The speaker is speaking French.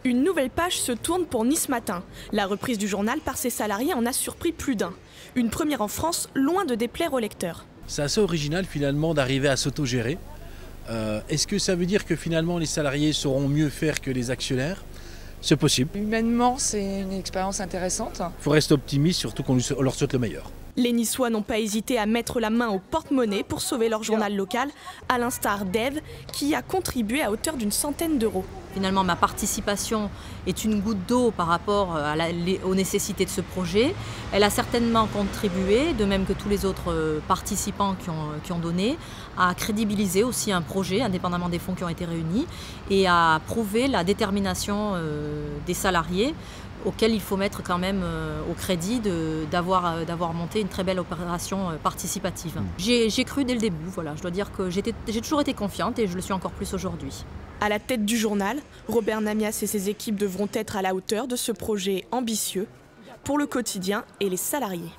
Une nouvelle page se tourne pour Nice Matin. La reprise du journal par ses salariés en a surpris plus d'un. Une première en France, loin de déplaire aux lecteurs. C'est assez original finalement d'arriver à s'autogérer. Est-ce que ça veut dire que finalement les salariés sauront mieux faire que les actionnaires? C'est possible. Humainement, c'est une expérience intéressante. Il faut rester optimiste, surtout qu'on leur souhaite le meilleur. Les Niçois n'ont pas hésité à mettre la main au porte-monnaie pour sauver leur journal local, à l'instar d'Ève, qui a contribué à hauteur d'une centaine d'euros. Finalement, ma participation est une goutte d'eau par rapport aux nécessités de ce projet. Elle a certainement contribué, de même que tous les autres participants qui ont donné, à crédibiliser aussi un projet, indépendamment des fonds qui ont été réunis, et à prouver la détermination des salariés, auquel il faut mettre quand même au crédit d'avoir monté une très belle opération participative. J'ai cru dès le début, voilà. Je dois dire que j'ai toujours été confiante et je le suis encore plus aujourd'hui. À la tête du journal, Robert Namias et ses équipes devront être à la hauteur de ce projet ambitieux pour le quotidien et les salariés.